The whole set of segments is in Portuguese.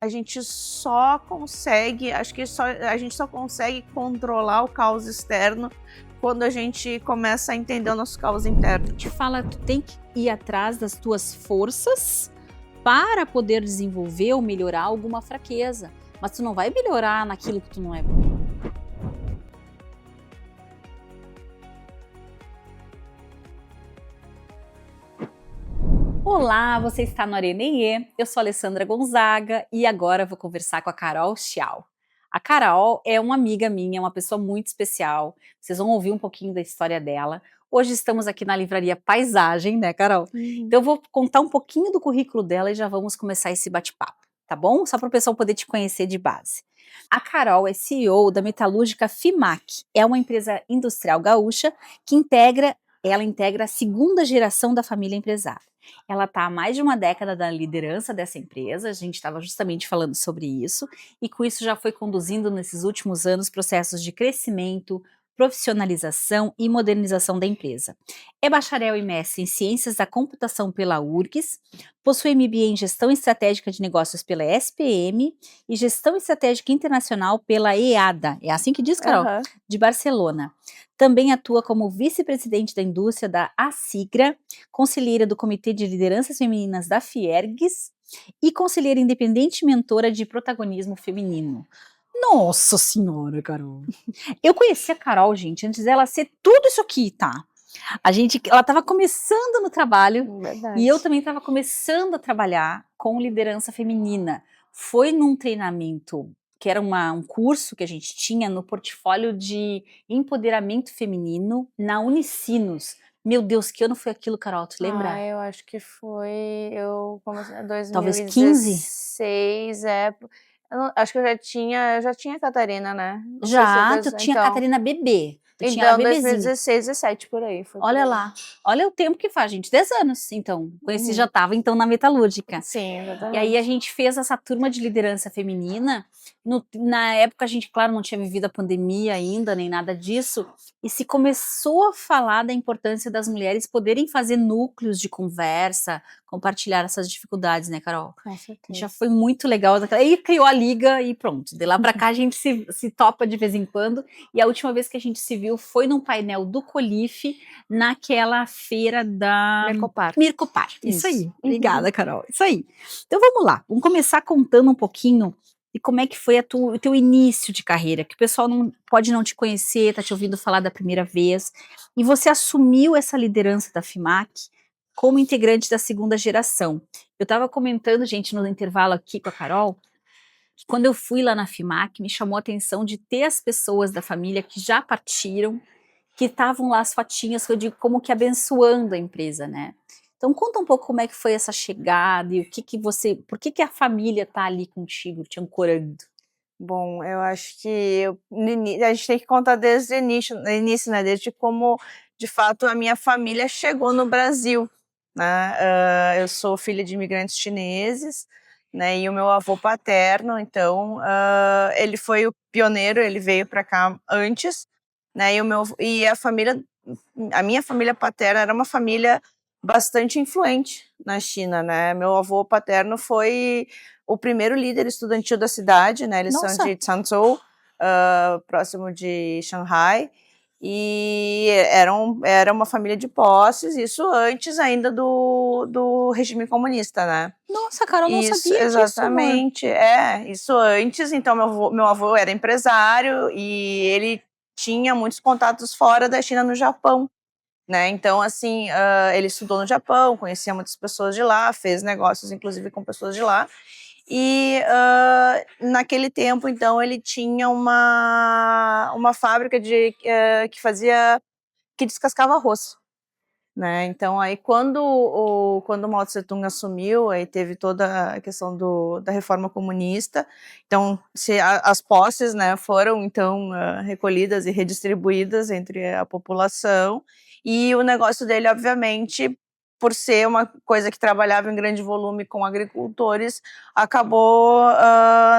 a gente só consegue, a gente só consegue controlar o caos externo quando a gente começa a entender o nosso caos interno. Te fala, tu tem que ir atrás das tuas forças para poder desenvolver ou melhorar alguma fraqueza, mas tu não vai melhorar naquilo que tu não é bom. Olá, você está no Arenê, eu sou a Alessandra Gonzaga e agora vou conversar com a Carol Chiao. A Carol é uma amiga minha, uma pessoa muito especial, vocês vão ouvir um pouquinho da história dela. Hoje estamos aqui na livraria Paisagem, né, Carol? Então eu vou contar um pouquinho do currículo dela e já vamos começar esse bate-papo, tá bom? Só para o pessoal poder te conhecer de base. A Carol é CEO da metalúrgica FIMAC, é uma empresa industrial gaúcha que integra a segunda geração da família empresária. Ela está há mais de uma década na liderança dessa empresa, a gente estava justamente falando sobre isso, e com isso já foi conduzindo nesses últimos anos processos de crescimento, profissionalização e modernização da empresa. É bacharel e mestre em Ciências da Computação pela URGS, possui MBA em Gestão Estratégica de Negócios pela SPM e Gestão Estratégica Internacional pela EADA, é assim que diz, Carol? Aham. De Barcelona. Também atua como vice-presidente da indústria da ACIGRA, conselheira do Comitê de Lideranças Femininas da Fiergs e conselheira independente e mentora de protagonismo feminino. Nossa senhora, Carol. Eu conheci a Carol, gente, antes dela ser tudo isso aqui, tá? Ela estava começando no trabalho Verdade. e eu também estava começando a trabalhar com liderança feminina. Foi num treinamento que era um curso que a gente tinha no portfólio de empoderamento feminino na Unicinos. Meu Deus, que ano foi aquilo, Carol? Tu lembra? Eu acho que foi. Eu comecei em Talvez 15? 2016, acho que eu já tinha a Catarina, né? Não sei se Já, tu tinha a Catarina bebê. Tu tinha ela então bebezinha. 2016, 17 por aí. Foi Olha por aí. lá, olha o tempo que faz, gente, 10 anos, então. Conheci, já estava então na metalúrgica. Sim, E exatamente. aí a gente fez essa turma de liderança feminina. Na época a gente, claro, não tinha vivido a pandemia ainda, nem nada disso, e se começou a falar da importância das mulheres poderem fazer núcleos de conversa, compartilhar essas dificuldades, né, Carol? Com certeza. Já foi muito legal. Aí criou a liga e pronto. De lá pra cá a gente se topa de vez em quando. E a última vez que a gente se viu foi num painel do Colife, naquela feira da Mircopar. Isso aí. Obrigada, Carol. Isso aí. Então vamos lá. Vamos começar contando um pouquinho de como é que foi o teu início de carreira, que o pessoal pode não te conhecer, tá te ouvindo falar da primeira vez. E você assumiu essa liderança da FIMAC como integrante da segunda geração. Eu estava comentando, gente, no intervalo aqui com a Carol, que quando eu fui lá na FIMAC, me chamou a atenção de ter as pessoas da família que já partiram, que estavam lá as fotinhas, que eu digo, como que abençoando a empresa, né? Então conta um pouco como é que foi essa chegada e por que a família tá ali contigo, te ancorando? Bom, eu acho que a gente tem que contar desde o início, né, desde como, de fato, a minha família chegou no Brasil, né. Eu sou filha de imigrantes chineses, né, e o meu avô paterno, então, ele foi o pioneiro, ele veio para cá antes, né, e a minha família paterna era uma família bastante influente na China, né. Meu avô paterno foi o primeiro líder estudantil da cidade, né, eles são de Changzhou, próximo de Shanghai, e era uma família de posses, isso antes ainda do regime comunista, né. Nossa, Carol, não Isso, sabia disso, amor. exatamente, isso antes, então meu avô era empresário e ele tinha muitos contatos fora da China, no Japão, né, então assim, ele estudou no Japão, conhecia muitas pessoas de lá, fez negócios inclusive com pessoas de lá, e naquele tempo então ele tinha uma fábrica que descascava arroz, né, então aí quando o Mao Tse-tung assumiu, aí teve toda a questão da reforma comunista, então as posses, né, foram então recolhidas e redistribuídas entre a população, e o negócio dele obviamente, por ser uma coisa que trabalhava em grande volume com agricultores, acabou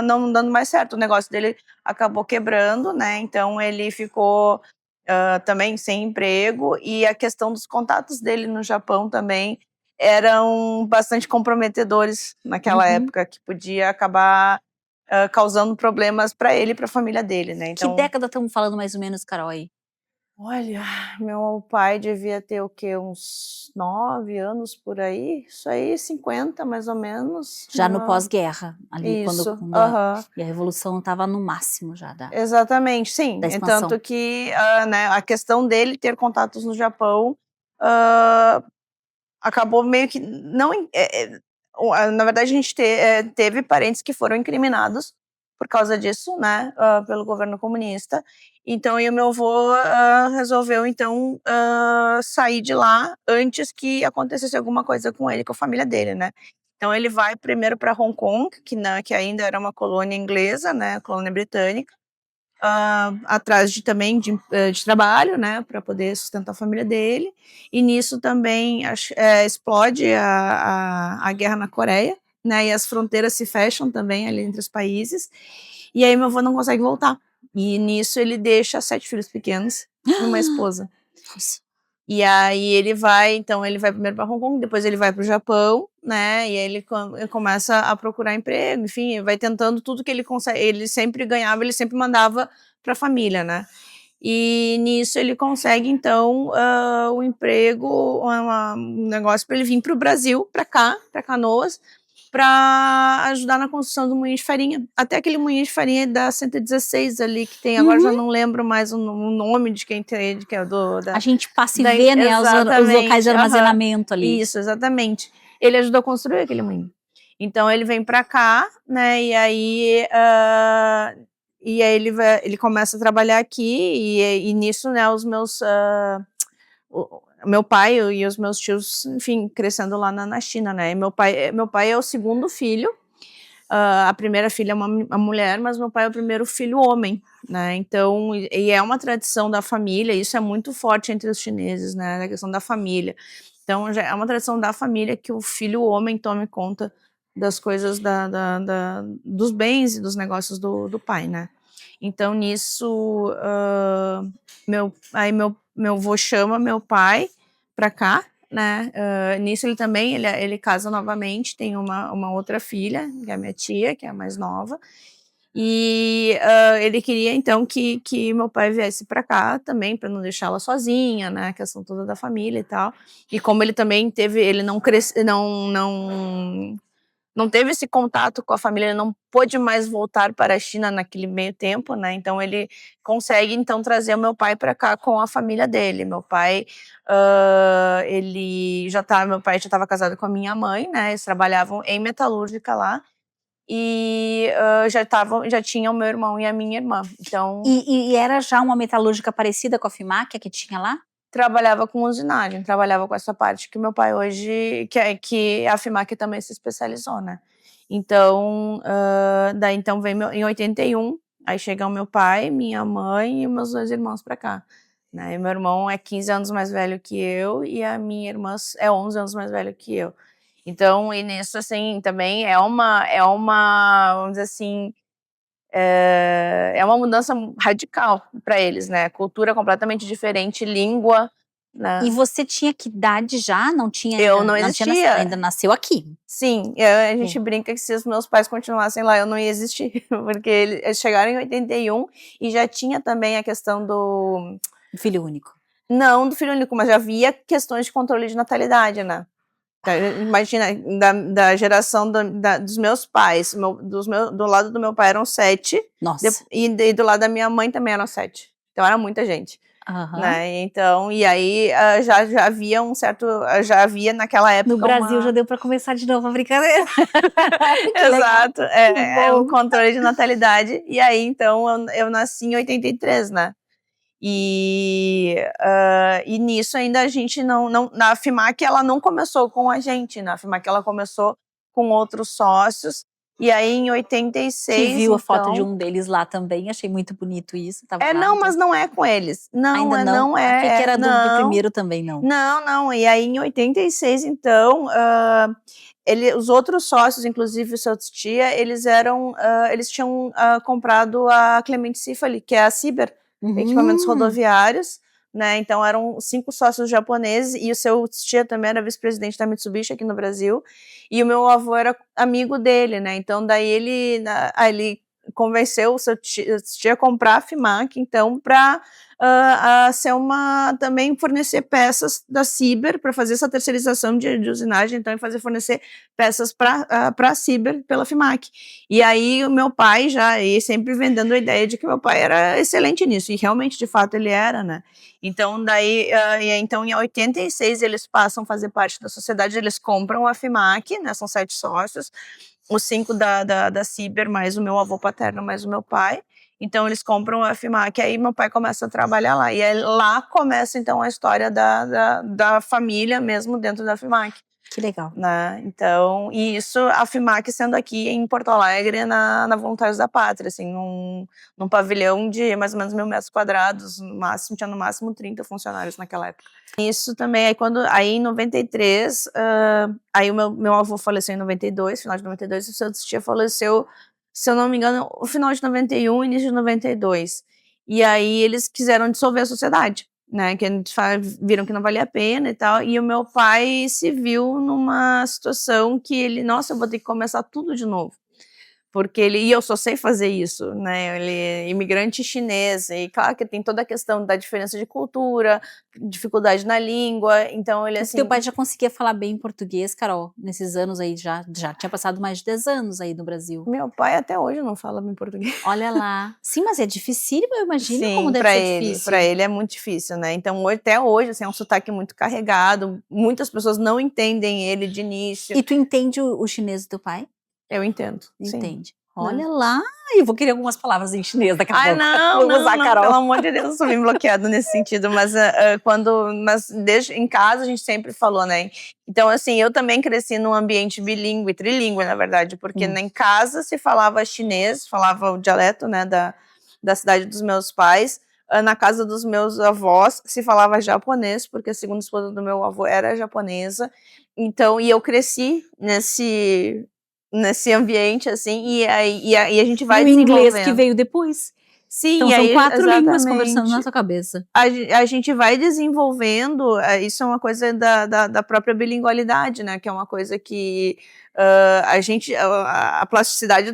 não dando mais certo, o negócio dele acabou quebrando, né, então ele ficou também sem emprego, e a questão dos contatos dele no Japão também eram bastante comprometedores naquela época, que podia acabar causando problemas para ele e para a família dele, né? Que Então, década estamos falando mais ou menos, Carol, aí? olha, meu pai devia ter o quê? Uns 9 anos por aí? Isso aí, 50 mais ou menos. Já no pós-guerra, ali Isso, quando aham. e a revolução estava no máximo já Exatamente, sim. da expansão. Tanto que né, a questão dele ter contatos no Japão ah, acabou meio que não. Na verdade, a gente teve parentes que foram incriminados por causa disso, né, pelo governo comunista. Então, e o meu avô resolveu, então, sair de lá antes que acontecesse alguma coisa com ele, com a família dele, né. Então, ele vai primeiro para Hong Kong, que ainda era uma colônia inglesa, né, colônia britânica, atrás também de trabalho, né, para poder sustentar a família dele. E nisso também explode a guerra na Coreia, né, e as fronteiras se fecham também ali entre os países. E aí meu avô não consegue voltar. E nisso ele deixa 7 filhos pequenos e uma esposa. Nossa. E aí ele vai primeiro para Hong Kong, depois ele vai para o Japão, né? E aí ele começa a procurar emprego, enfim, vai tentando tudo que ele consegue. Ele sempre ganhava, ele sempre mandava para a família, né? E nisso ele consegue então um emprego, um negócio para ele vir para o Brasil, para cá, para Canoas, para ajudar na construção do moinho de farinha. Até aquele moinho de farinha é da 116 ali, que tem, agora já não lembro mais o nome de quem tem, que é A gente passa e da, vê, né, os locais de exatamente, armazenamento ali. isso, exatamente. Ele ajudou a construir aquele moinho. Então ele vem para cá, né, e aí ele começa a trabalhar aqui, e nisso, né, os meus meu pai e os meus tios, enfim, crescendo lá na China, né? E meu pai é o segundo filho. A primeira filha é uma mulher, mas meu pai é o primeiro filho homem, né? Então, e é uma tradição da família, isso é muito forte entre os chineses, né? A questão da família. Então, já é uma tradição da família que o filho homem tome conta das coisas dos bens e dos negócios do pai, né? Então, nisso, meu avô chama meu pai para cá, né? Nisso ele também, ele casa novamente, tem uma outra filha, que é a minha tia, que é a mais nova, e ele queria então que meu pai viesse para cá também, para não deixá-la sozinha, né? A questão toda da família e tal. E como ele também ele não teve esse contato com a família, ele não pôde mais voltar para a China naquele meio tempo, né? Então ele consegue então trazer o meu pai para cá com a família dele. Meu pai, meu pai já estava casado com a minha mãe, né? Eles trabalhavam em metalúrgica lá. E já tinha o meu irmão e a minha irmã. Então E era já uma metalúrgica parecida com a Fimáquia que tinha lá? trabalhava com usinagem, trabalhava com essa parte que meu pai hoje, que a FIMAC também se especializou, né? Então, daí então vem em 81, aí chega o meu pai, minha mãe e meus 2 irmãos para cá, né? E meu irmão é 15 anos mais velho que eu e a minha irmã é 11 anos mais velho que eu. Então, e nisso, assim, também vamos dizer assim, é uma mudança radical para eles, né? Cultura completamente diferente, língua, né? E você tinha que idade já? Não tinha Eu ainda? não existia. Ainda nasceu aqui. Sim, a gente brinca que se os meus pais continuassem lá, eu não ia existir, porque eles chegaram em 81 e já tinha também a questão do... Filho único. Não do filho único, mas já havia questões de controle de natalidade, né? Imagina, da geração dos meus pais, do lado do meu pai eram 7, Nossa. e do lado da minha mãe também eram 7. Então era muita gente. Né? Então, e aí já havia já havia naquela época no Brasil já deu para começar de novo a brincadeira. Exato, é um controle de natalidade. E aí, então, eu nasci em 83, né? E nisso ainda a gente na FIMAC ela não começou com a gente, na FIMAC ela começou com outros sócios, e aí em 86... Que viu a foto de um deles lá também, achei muito bonito isso. Não, mas não é com eles. Não, ainda não? Não é. Achei que era do primeiro também, não. Não, e aí em 86, então, os outros sócios, inclusive o seu tia, eles tinham comprado a Clemente Cifali, que é a Ciber, Equipamentos Rodoviários, né, então eram 5 sócios japoneses, e o seu tia também era vice-presidente da Mitsubishi aqui no Brasil, e o meu avô era amigo dele, né, então daí ele convenceu o seu tia a comprar a FIMAC, então, para ser também fornecer peças da Ciber, para fazer essa terceirização de usinagem, então, e fornecer peças para a Ciber pela FIMAC. E aí o meu pai e sempre vendendo a ideia de que meu pai era excelente nisso, e realmente, de fato, ele era, né. Então, daí, então, em 86, eles passam a fazer parte da sociedade, eles compram a FIMAC, né, são 7 sócios, os 5 da Ciber, mais o meu avô paterno, mais o meu pai. Então, eles compram a FIMAC, aí meu pai começa a trabalhar lá. E aí, lá começa, então, a história da família mesmo dentro da FIMAC. Que legal. Né? Então, e isso, a FIMAC sendo aqui em Porto Alegre, na Voluntários da Pátria, assim, num pavilhão de mais ou menos 1.000 metros quadrados, tinha no máximo 30 funcionários naquela época. Isso também, aí em 93, aí o meu avô faleceu em 92, final de 92, e o seu tia faleceu, se eu não me engano, no final de 91, início de 92. E aí eles quiseram dissolver a sociedade, né, que viram que não valia a pena e tal, e o meu pai se viu numa situação que ele, nossa, eu vou ter que começar tudo de novo, porque e eu só sei fazer isso, né, ele é imigrante chinês, e claro que tem toda a questão da diferença de cultura, dificuldade na língua, então ele assim... Teu pai já conseguia falar bem português, Carol, nesses anos aí, já tinha passado mais de 10 anos aí no Brasil. Meu pai até hoje não fala bem português. Olha lá. Sim, mas é dificílimo, eu imagino. Sim, como deve ser difícil. Para ele é muito difícil, né, então até hoje, assim, é um sotaque muito carregado, muitas pessoas não entendem ele de início. E tu entende o chinês do teu pai? Eu entendo, Entende. Sim. Olha lá, eu vou querer algumas palavras em chinês daqui a pouco. Não, Vou usar, Carol. pelo amor de Deus, eu sou bem bloqueada nesse sentido, mas desde em casa a gente sempre falou, né, então assim, eu também cresci num ambiente bilíngue, trilíngue, na verdade, porque em casa se falava chinês, falava o dialeto, né, da cidade dos meus pais, na casa dos meus avós se falava japonês, porque a segunda esposa do meu avô era japonesa, então, e eu cresci nesse ambiente, assim, e a gente vai desenvolvendo. E o inglês que veio depois. Sim, então e são aí, 4 línguas conversando na sua cabeça. A gente vai desenvolvendo, isso é uma coisa da própria bilingualidade, né, que é uma coisa que a plasticidade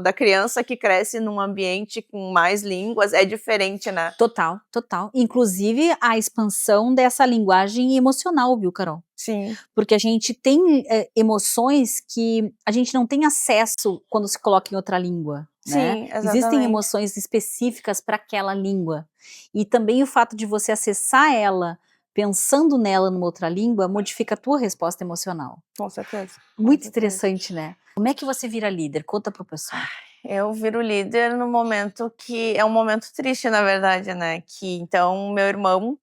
da criança que cresce num ambiente com mais línguas é diferente, né? Total, total. Inclusive a expansão dessa linguagem emocional, viu, Carol? Sim. Porque a gente tem emoções que a gente não tem acesso quando se coloca em outra língua. Né? Sim, exatamente. Existem emoções específicas para aquela língua. E também o fato de você acessar ela pensando nela numa outra língua modifica a tua resposta emocional. Com certeza. Muito interessante, né? Como é que você vira líder? Conta pro pessoal. Eu viro líder no momento que é um momento triste, na verdade, né? Que então meu irmão,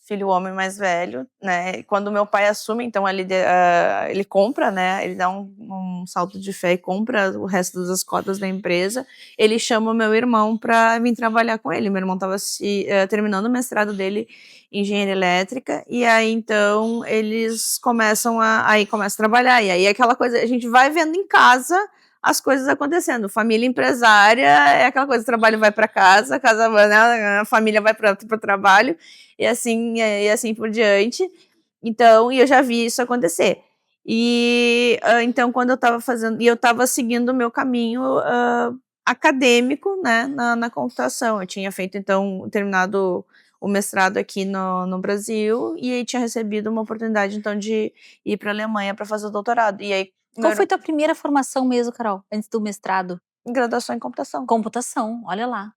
filho homem mais velho, né? Quando meu pai assume, então ele compra, né? Ele dá um salto de fé e compra o resto das cotas da empresa. Ele chama o meu irmão para vir trabalhar com ele. Meu irmão estava terminando o mestrado dele em engenharia elétrica, e aí então eles começam a trabalhar. E aí aquela coisa, a gente vai vendo em casa as coisas acontecendo. Família empresária é aquela coisa, o trabalho vai para casa, né, a família vai para o trabalho, e assim por diante. Então, e eu já vi isso acontecer. E então, quando eu estava fazendo, e eu estava seguindo o meu caminho acadêmico, né, na computação. Eu tinha feito, então, terminado o mestrado aqui no Brasil, e aí tinha recebido uma oportunidade, então, de ir para a Alemanha para fazer o doutorado. E aí, qual foi tua primeira formação mesmo, Carol, antes do mestrado? Graduação em computação. Computação, olha lá.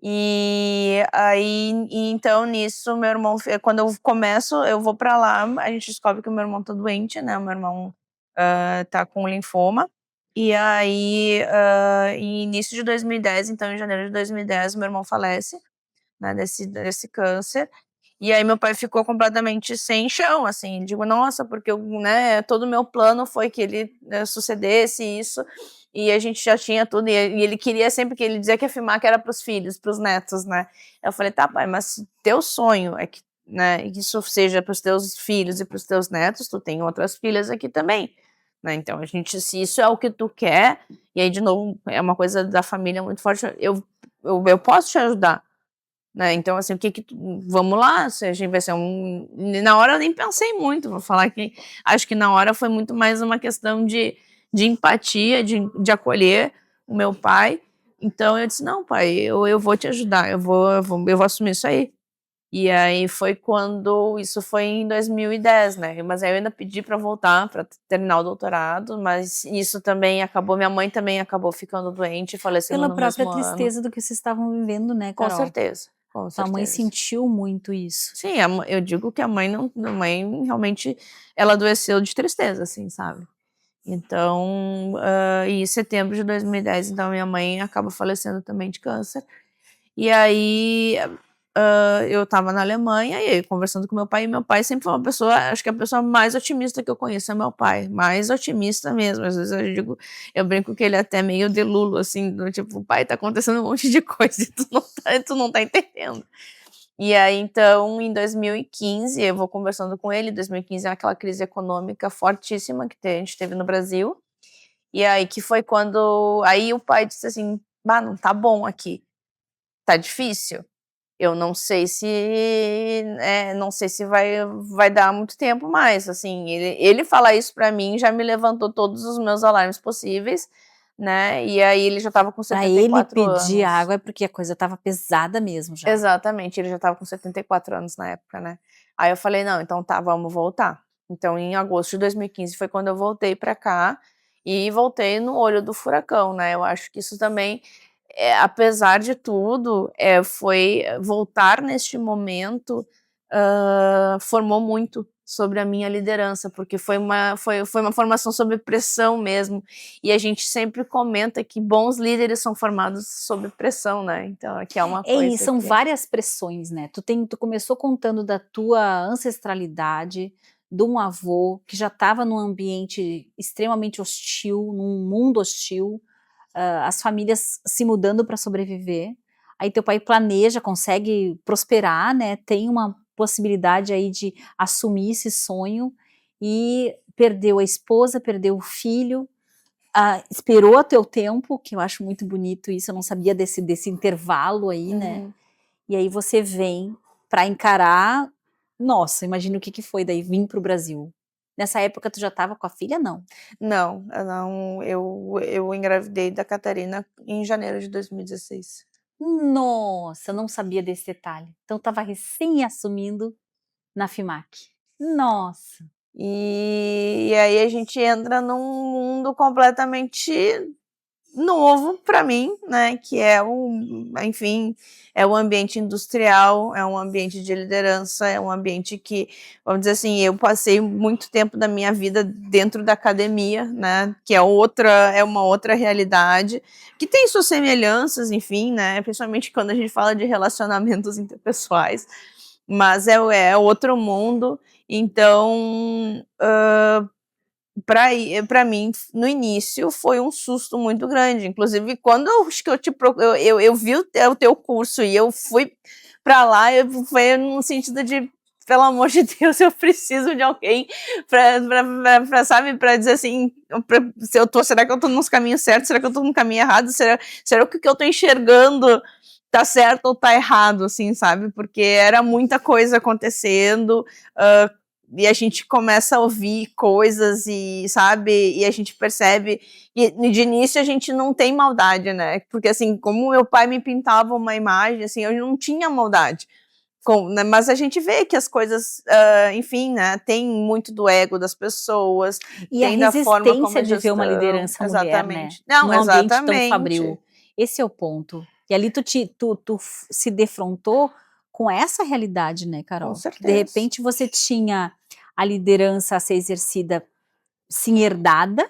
E aí, então, nisso, meu irmão, quando eu vou pra lá, a gente descobre que o meu irmão tá doente, né, o meu irmão tá com linfoma, e aí, em início de 2010, então, em janeiro de 2010, meu irmão falece, né, desse câncer, e aí meu pai ficou completamente sem chão, assim, digo, nossa, porque né, todo o meu plano foi que ele sucedesse isso, e a gente já tinha tudo, e ele queria sempre, que ele dizia que a FIMAC era pros filhos, pros netos, né, eu falei, tá pai, mas teu sonho é que, né, isso seja pros teus filhos e pros teus netos, tu tem outras filhas aqui também, né, então se isso é o que tu quer, e aí de novo, é uma coisa da família muito forte, eu posso te ajudar, né? Então, assim, vamos lá, se a gente vai ser na hora eu nem pensei muito, vou falar que acho que na hora foi muito mais uma questão de empatia, de acolher o meu pai. Então eu disse, não, pai, eu vou te ajudar, eu vou assumir isso aí. E aí foi quando, isso foi em 2010, né, mas aí eu ainda pedi para voltar, para terminar o doutorado, mas isso também acabou, minha mãe também acabou ficando doente e falecendo Pela no própria mesmo ano. tristeza do que vocês estavam vivendo, né, Com Carol? certeza, com Tua mãe certeza. sentiu muito isso. Sim, eu digo que a mãe realmente, ela adoeceu de tristeza, assim, sabe. Então, em setembro de 2010, então minha mãe acaba falecendo também de câncer. E aí, eu estava na Alemanha e aí conversando com meu pai, e meu pai sempre foi uma pessoa, acho que a pessoa mais otimista que eu conheço é meu pai, mais otimista mesmo. Às vezes eu brinco que ele é até meio delulo, assim, do tipo, pai, tá acontecendo um monte de coisa e tu não tá entendendo. E aí, então, em 2015, eu vou conversando com ele, 2015 é aquela crise econômica fortíssima que a gente teve no Brasil, e aí que foi quando, aí o pai disse assim, bah, não tá bom aqui, tá difícil, eu não sei se, não sei se vai dar muito tempo mais, assim, ele falar isso pra mim já me levantou todos os meus alarmes possíveis, né, e aí ele já estava com Pra ele 74 pedir anos. água é porque a coisa estava pesada mesmo já. Exatamente, ele já estava com 74 anos na época, né. Aí eu falei: "Não, então tá, vamos voltar". Então em agosto de 2015 foi quando eu voltei pra cá, e voltei no olho do furacão, né. Eu acho que isso também, apesar de tudo, foi voltar neste momento, formou muito sobre a minha liderança, porque foi uma formação sob pressão mesmo, e a gente sempre comenta que bons líderes são formados sob pressão, né, então aqui é uma E coisa são que várias pressões, né, tu começou contando da tua ancestralidade, de um avô que já estava num ambiente extremamente hostil, num mundo hostil, as famílias se mudando para sobreviver, aí teu pai planeja, consegue prosperar, né, tem uma possibilidade aí de assumir esse sonho, e perdeu a esposa, perdeu o filho, esperou teu tempo, que eu acho muito bonito isso, eu não sabia desse intervalo aí, né, Uhum. e aí você vem para encarar, nossa, imagina o que foi daí vir para o Brasil. Nessa época tu já estava com a filha, não? Não, eu engravidei da Catarina em janeiro de 2016. Nossa, não sabia desse detalhe. Então estava recém assumindo na FIMAC. Nossa. E aí a gente entra num mundo completamente novo para mim, né, que é enfim, é um ambiente industrial, é um ambiente de liderança, é um ambiente que, vamos dizer assim, eu passei muito tempo da minha vida dentro da academia, né, que é uma outra realidade, que tem suas semelhanças, enfim, né, principalmente quando a gente fala de relacionamentos interpessoais, mas é outro mundo. Então, para mim, no início, foi um susto muito grande. Inclusive, quando acho que eu vi o teu curso e eu fui para lá, foi num sentido de, pelo amor de Deus, eu preciso de alguém para sabe, para dizer assim, será que eu tô nos caminhos certos? Será que eu tô no caminho errado? Será que o que eu tô enxergando tá certo ou tá errado, assim, sabe? Porque era muita coisa acontecendo, e a gente começa a ouvir coisas e, sabe, e a gente percebe, e de início a gente não tem maldade, né, porque assim, como meu pai me pintava uma imagem, assim, eu não tinha maldade, né, mas a gente vê que as coisas, enfim, né, tem muito do ego das pessoas, E a tem da forma como resistência a de ver uma gestão, liderança mulher, né, exatamente. Não, num ambiente tão exatamente. fabril. Esse é o ponto. E ali tu se defrontou com essa realidade, né, Com Carol? Que de certeza. repente você tinha a liderança a ser exercida, sim, herdada,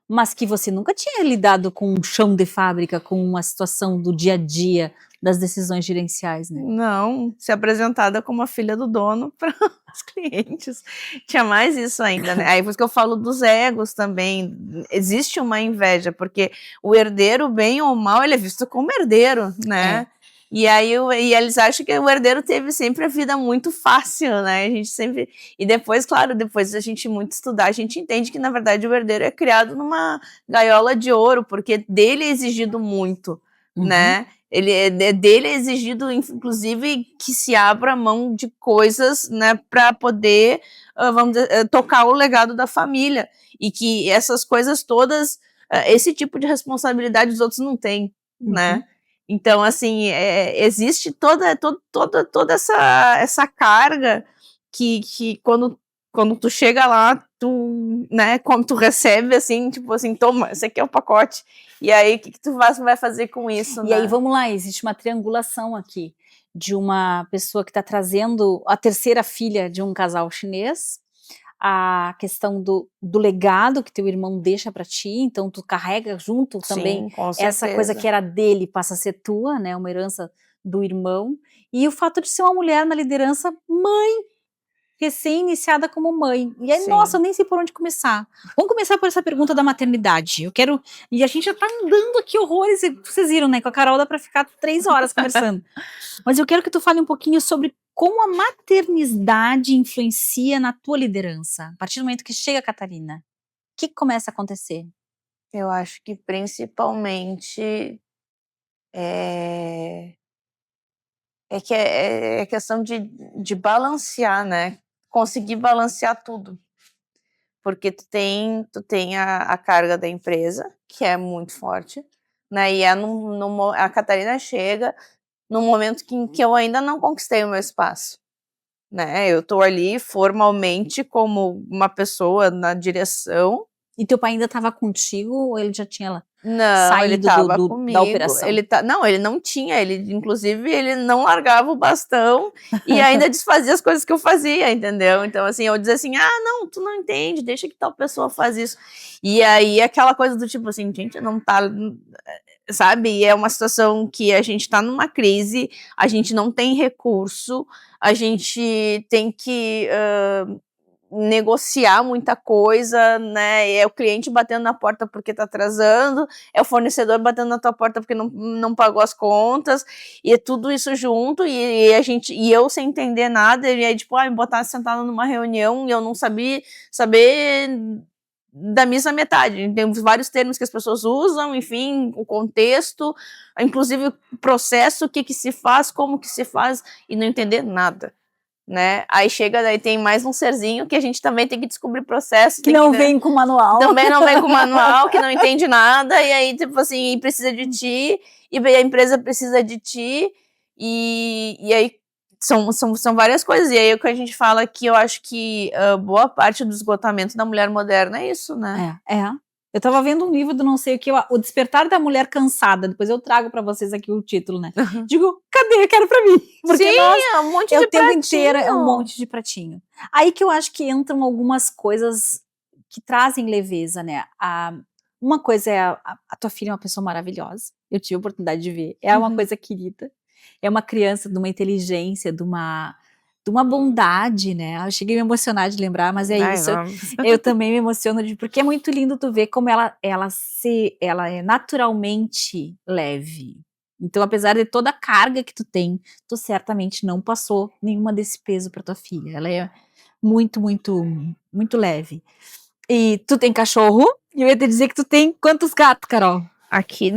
mas que você nunca tinha lidado com um chão de fábrica, com uma situação do dia a dia, das decisões gerenciais, né. Não, ser apresentada como a filha do dono para os clientes. Tinha mais isso ainda, né. Aí por isso que eu falo dos egos também. Existe uma inveja, porque o herdeiro, bem ou mal, ele é visto como herdeiro, É. né. E aí e eles acham que o herdeiro teve sempre a vida muito fácil, né, a gente sempre, e depois, claro, depois da gente muito estudar, a gente entende que na verdade o herdeiro é criado numa gaiola de ouro, porque dele é exigido muito, Uhum. né. Dele é exigido, inclusive, que se abra mão de coisas, né, para poder, vamos dizer, tocar o legado da família. E que essas coisas todas, esse tipo de responsabilidade os outros não têm, né? Então, assim, existe toda essa carga que quando tu chega lá, tu, né, como tu recebe, assim, tipo assim, toma, esse aqui é o pacote. E aí, o que tu vai fazer com isso, E né? aí, vamos lá, existe uma triangulação aqui, de uma pessoa que está trazendo a terceira filha de um casal chinês, a questão do legado que teu irmão deixa para ti, então tu carrega junto também. Sim, com Essa coisa certeza. que era dele passa a ser tua, né, uma herança do irmão, e o fato de ser uma mulher na liderança, mãe, recém-iniciada como mãe. E aí, Sim. nossa, eu nem sei por onde começar. Vamos começar por essa pergunta da maternidade. Eu quero. E a gente já tá andando aqui horrores, e vocês viram, né? Com a Carol dá pra ficar 3 horas conversando. Mas eu quero que tu fale um pouquinho sobre como a maternidade influencia na tua liderança. A partir do momento que chega a Catarina, o que começa a acontecer? Eu acho que principalmente é, é questão de balancear, né? Conseguir balancear tudo. Porque tu tem a carga da empresa, que é muito forte, né? E a Catarina chega num momento em que eu ainda não conquistei o meu espaço, né? Eu tô ali formalmente como uma pessoa na direção. E teu pai ainda estava contigo ou ele já tinha Não, ele saído estava da comigo, operação? não, ele não tinha, ele inclusive ele não largava o bastão e ainda desfazia as coisas que eu fazia, entendeu? Então assim, eu dizia assim: "Ah, não, tu não entende, deixa que tal pessoa faz isso". E aí aquela coisa do tipo assim: "Gente, não tá", sabe? E é uma situação que a gente tá numa crise, a gente não tem recurso, a gente tem que negociar muita coisa, né? É o cliente batendo na porta porque tá atrasando, é o fornecedor batendo na tua porta porque não pagou as contas, e é tudo isso junto, e eu sem entender nada, e aí, tipo, me botar sentada numa reunião e eu não saber da missa metade. Tem vários termos que as pessoas usam, enfim, o contexto, inclusive o processo, o que se faz, como que se faz, e não entender nada, né? Aí chega, daí tem mais um serzinho que a gente também tem que descobrir processo. Que não vem com manual. Também não vem com manual, que não entende nada, e aí, tipo assim, precisa de ti, e a empresa precisa de ti, e aí são várias coisas. E aí o que a gente fala que eu acho que boa parte do esgotamento da mulher moderna é isso, né? É. Eu tava vendo um livro do não sei o que, O Despertar da Mulher Cansada. Depois eu trago pra vocês aqui o título, né? Digo, cadê? Eu quero pra mim. Porque Sim, é um monte é de o tempo pratinho. inteiro, é um monte de pratinho. Aí que eu acho que entram algumas coisas que trazem leveza, né? Uma coisa é a tua filha é uma pessoa maravilhosa. Eu tive a oportunidade de ver. É uma coisa querida. É uma criança de uma inteligência, de uma bondade, né? Eu cheguei a me emocionar de lembrar, mas é isso. Eu também me emociono porque é muito lindo tu ver como ela é naturalmente leve. Então, apesar de toda a carga que tu tem, tu certamente não passou nenhuma desse peso para tua filha. Ela é muito, muito, muito leve. E tu tem cachorro? E eu ia te dizer que tu tem quantos gatos, Carol? Aqui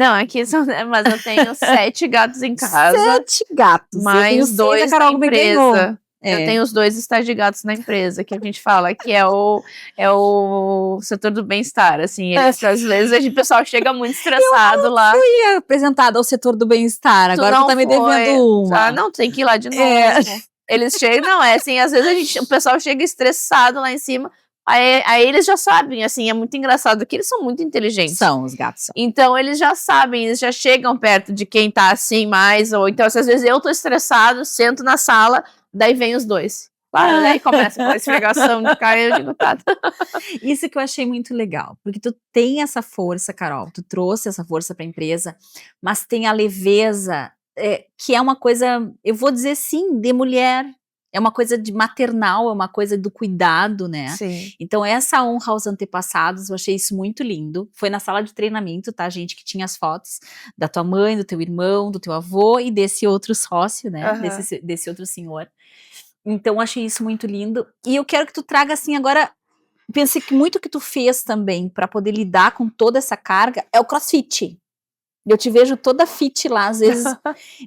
são, mas eu tenho 7 gatos em casa. 7 gatos. Mais eu tenho 6, 2 a Carol na me ganhou. empresa. Eu tenho os 2 estagigados na empresa, que a gente fala que é o setor do bem-estar, assim, às vezes o pessoal chega muito estressado lá. Eu ia apresentada ao setor do bem-estar, agora tu tá me devendo uma. Ah, não, tem que ir lá de novo. Eles chegam, não, é assim, às vezes o pessoal chega estressado lá em cima, aí eles já sabem, assim, é muito engraçado que eles são muito inteligentes. São, os gatos são. Então eles já sabem, eles já chegam perto de quem tá assim mais, ou então às vezes eu tô estressado, sento na sala, daí vem os dois. Claro, daí começa aquela esfregação de cara, eu digo, tá. Isso que eu achei muito legal, porque tu tem essa força, Carol, tu trouxe essa força pra empresa, mas tem a leveza, que é uma coisa, eu vou dizer sim, de mulher, é uma coisa de maternal, é uma coisa do cuidado, né? Sim. Então essa honra aos antepassados, eu achei isso muito lindo. Foi na sala de treinamento, tá, gente, que tinha as fotos da tua mãe, do teu irmão, do teu avô e desse outro sócio, né? Desse outro senhor. Então achei isso muito lindo. E eu quero que tu traga assim agora, pensei que muito que tu fez também para poder lidar com toda essa carga é o CrossFit. Eu te vejo toda fit lá, às vezes.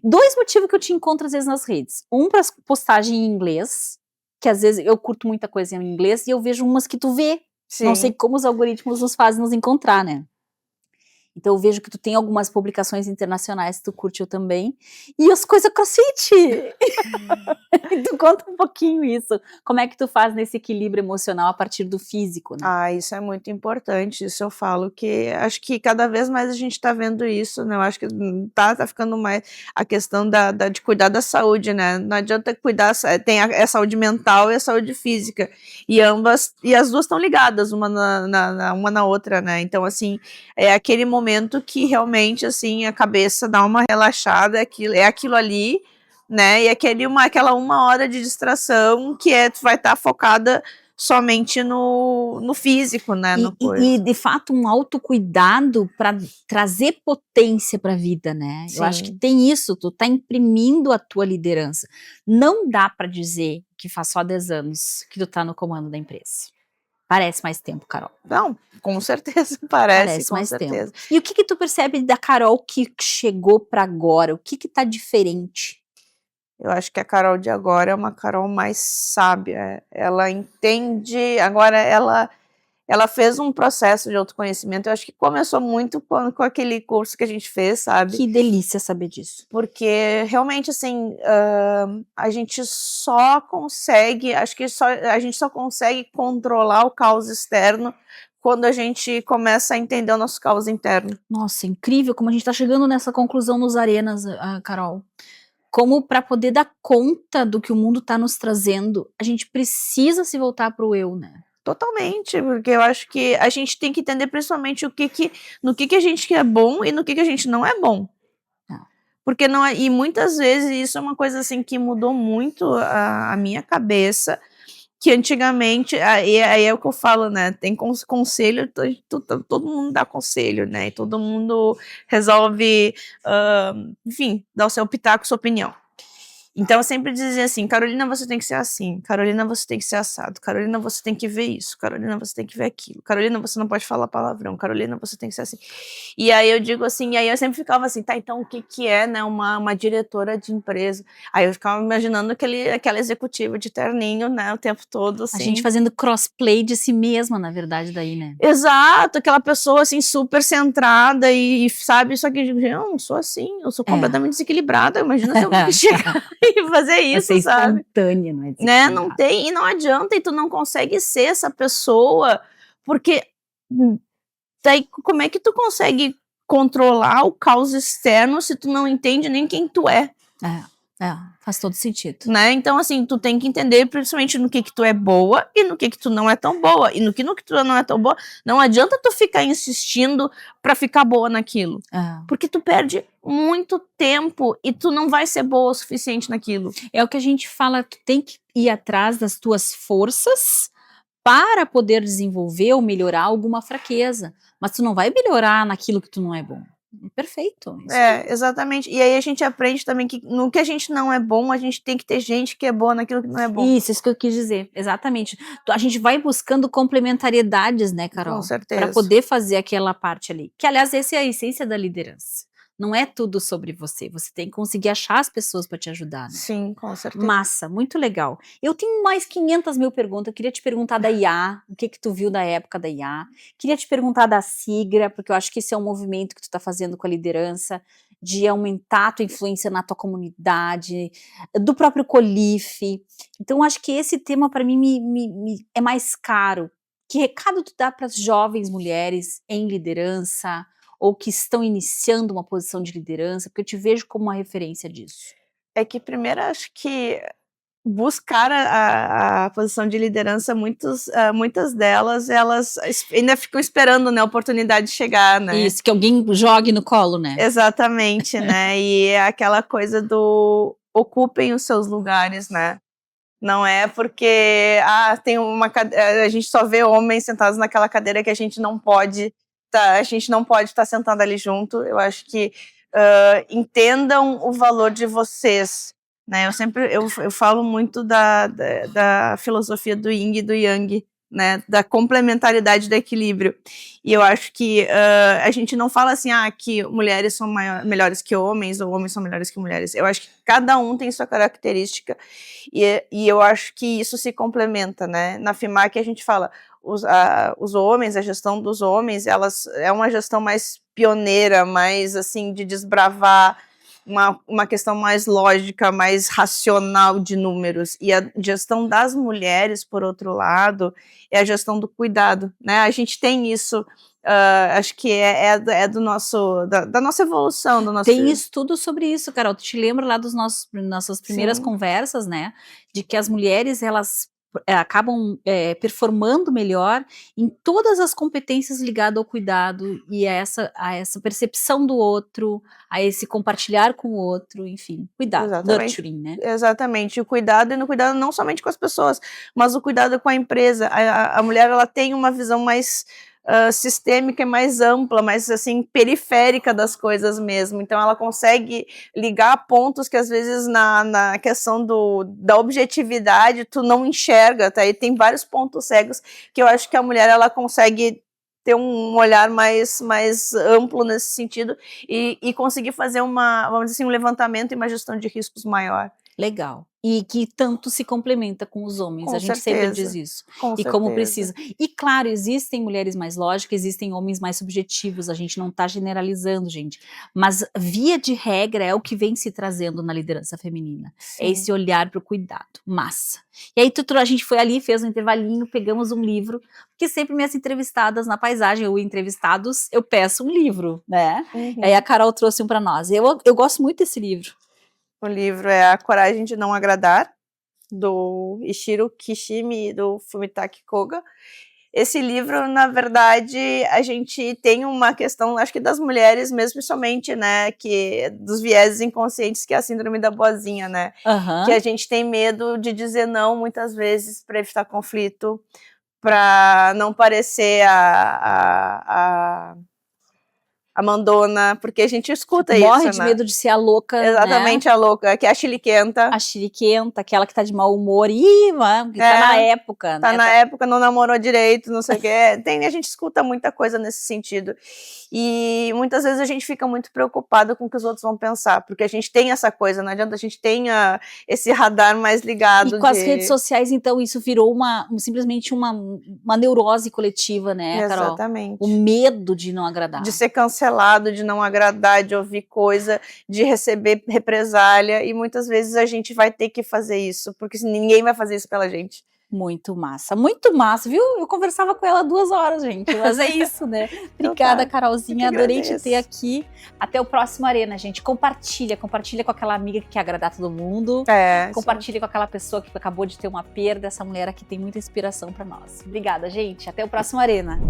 2 motivos que eu te encontro às vezes nas redes. Um para postagem em inglês, que às vezes eu curto muita coisa em inglês, e eu vejo umas que tu vê. Não sei Sim. como os algoritmos nos fazem nos encontrar, né? Então eu vejo que tu tem algumas publicações internacionais que tu curtiu também. E as coisas crossfit! Tu conta um pouquinho isso. Como é que tu faz nesse equilíbrio emocional a partir do físico, né? Ah, isso é muito importante, isso eu falo que acho que cada vez mais a gente tá vendo isso, né, eu acho que tá ficando mais a questão de cuidar da saúde, né, não adianta cuidar, tem a saúde mental e a saúde física, e as 2 estão ligadas uma uma na outra, né, então assim, é aquele momento que realmente, assim, a cabeça dá uma relaxada, é aquilo ali, né, e aquela 1 hora de distração que tu vai estar focada somente no físico, né, no coisa. E de fato um autocuidado para trazer potência para a vida, né? Eu acho que Sim. tem isso, tu tá imprimindo a tua liderança. Não dá para dizer que faz só 10 anos que tu tá no comando da empresa. Parece mais tempo, Carol. Não, com certeza, parece, Parece com mais tempo. certeza. E o que tu percebe da Carol que chegou para agora? O que tá diferente? Eu acho que a Carol de agora é uma Carol mais sábia, ela entende, agora ela fez um processo de autoconhecimento, eu acho que começou muito com aquele curso que a gente fez, sabe. Que delícia saber disso. Porque realmente, assim, a gente só consegue, acho que a gente só consegue controlar o caos externo quando a gente começa a entender o nosso caos interno. Nossa, incrível como a gente tá chegando nessa conclusão nos arenas, Carol. Como para poder dar conta do que o mundo tá nos trazendo, a gente precisa se voltar para o eu, né? Totalmente, porque eu acho que a gente tem que entender principalmente no que a gente é bom e no que a gente não é bom. Tá. Porque não é, e muitas vezes isso é uma coisa assim que mudou muito a minha cabeça, que antigamente, aí é o que eu falo, né, tem conselho, todo mundo dá conselho, né, e todo mundo resolve, enfim, dar o seu pitaco, sua opinião. Então eu sempre dizia assim: "Carolina, você tem que ser assim. Carolina, você tem que ser assado. Carolina, você tem que ver isso. Carolina, você tem que ver aquilo. Carolina, você não pode falar palavrão. Carolina, você tem que ser assim". E aí eu digo assim, e aí eu sempre ficava assim: "Tá, então o que que é, né, uma diretora de empresa?". Aí eu ficava imaginando aquela executiva de terninho, né, o tempo todo A gente assim. fazendo crossplay de si mesma, na verdade, daí, né? Exato, aquela pessoa assim super centrada e sabe, só que eu não sou assim, eu sou completamente desequilibrada, imagina se eu chegar e fazer Você isso, é sabe. espontânea, não é Né, não desequilibrada. tem, e não adianta, e tu não consegue ser essa pessoa, porque, daí como é que tu consegue controlar o caos externo se tu não entende nem quem tu é, Faz todo sentido. né. Então assim, tu tem que entender principalmente no que tu é boa e no que tu não é tão boa, e no que tu não é tão boa, não adianta tu ficar insistindo pra ficar boa naquilo, porque tu perde muito tempo e tu não vai ser boa o suficiente naquilo. É o que a gente fala, tu tem que ir atrás das tuas forças para poder desenvolver ou melhorar alguma fraqueza, mas tu não vai melhorar naquilo que tu não é bom. Perfeito, isso aí. É, exatamente. E aí a gente aprende também que no que a gente não é bom, a gente tem que ter gente que é boa naquilo que não é bom. Isso que eu quis dizer, exatamente. A gente vai buscando complementariedades, né, Com Carol, para certeza. poder fazer aquela parte ali, que aliás essa é a essência da liderança. Não é tudo sobre você, você tem que conseguir achar as pessoas para te ajudar, né. Sim, com certeza. Massa, muito legal. Eu tenho mais 500.000 perguntas, eu queria te perguntar da IA, o que tu viu da época da IA, queria te perguntar da Sigra, porque eu acho que esse é um movimento que tu tá fazendo com a liderança, de aumentar a tua influência na tua comunidade, do próprio Colife, então acho que esse tema para mim é mais caro. Que recado tu dá para as jovens mulheres em liderança, ou que estão iniciando uma posição de liderança, porque eu te vejo como uma referência disso. É que primeiro acho que buscar a posição de liderança, muitas delas, elas ainda ficam esperando, né, a oportunidade de chegar, né. Isso, que alguém jogue no colo, né. Exatamente, né, e é aquela coisa do ocupem os seus lugares, né. Não é porque, tem a gente só vê homens sentados naquela cadeira que a gente não pode estar sentado ali junto. Eu acho que, entendam o valor de vocês, né. Eu falo muito da filosofia do Yin e do Yang, né, da complementaridade, do equilíbrio. E eu acho que a gente não fala assim, que mulheres são melhores que homens, ou homens são melhores que mulheres. Eu acho que cada um tem sua característica, e eu acho que isso se complementa, né? Na FIMAC a gente fala, os homens, a gestão dos homens, é uma gestão mais pioneira, mais assim, de desbravar, uma questão mais lógica, mais racional de números. E a gestão das mulheres, por outro lado, é a gestão do cuidado, né? A gente tem isso, acho que é do nosso, da nossa evolução, do nosso... Tem estudo sobre isso, Carol. Tu te lembra lá nossas primeiras Sim. conversas, né? De que as mulheres, elas acabam performando melhor em todas as competências ligadas ao cuidado e a essa percepção do outro, a esse compartilhar com o outro, enfim, cuidado, Exatamente. nurturing, né? Exatamente, o cuidado, e no cuidado não somente com as pessoas, mas o cuidado com a empresa. A mulher, ela tem uma visão mais sistêmica e mais ampla, mais assim, periférica das coisas mesmo, então ela consegue ligar pontos que às vezes na questão da objetividade tu não enxerga, tá? E tem vários pontos cegos que eu acho que a mulher, ela consegue ter um olhar mais amplo nesse sentido, e conseguir fazer vamos dizer assim, um levantamento e uma gestão de riscos maior. Legal. E que tanto se complementa com os homens, Com a gente sempre diz certeza, isso. com E como certeza. precisa. E claro, existem mulheres mais lógicas, existem homens mais subjetivos, a gente não tá generalizando, gente. Mas via de regra é o que vem se trazendo na liderança feminina. Sim. É esse olhar pro cuidado, massa. E aí a gente foi ali, fez um intervalinho, pegamos um livro, porque sempre minhas entrevistadas na paisagem, ou entrevistados, eu peço um livro, né? Uhum. Aí a Carol trouxe um para nós. Eu gosto muito desse livro. O livro é A Coragem de Não Agradar, do Ishiro Kishimi e do Fumitake Koga. Esse livro, na verdade, a gente tem uma questão, acho que das mulheres mesmo, principalmente, né, dos vieses inconscientes, que é a síndrome da boazinha, né? Uhum. Que a gente tem medo de dizer não, muitas vezes, para evitar conflito, para não parecer a mandona, porque a gente escuta isso, né? Morre de medo de ser a louca, exatamente, né? a louca, que é a chiliquenta. A chiliquenta, aquela que tá de mau humor, que tá na época, tá né? na época, não namorou direito, não sei o que. A gente escuta muita coisa nesse sentido. E muitas vezes a gente fica muito preocupado com o que os outros vão pensar, porque a gente tem essa coisa, não adianta, a gente tem esse radar mais ligado. E com as redes sociais, então, isso virou simplesmente uma neurose coletiva, né, Carol? Exatamente. O medo de não agradar. De ser cancelado, de não agradar, de ouvir coisa, de receber represália, e muitas vezes a gente vai ter que fazer isso, porque ninguém vai fazer isso pela gente. Muito massa, viu? Eu conversava com ela 2 horas, gente, mas é isso, né? Obrigada, Então tá. Carolzinha, adorei te ter aqui. Até o próximo Arena, gente. Compartilha com aquela amiga que quer agradar todo mundo. Compartilha com aquela pessoa que acabou de ter uma perda. Essa mulher aqui tem muita inspiração para nós. Obrigada, gente. Até o próximo Arena.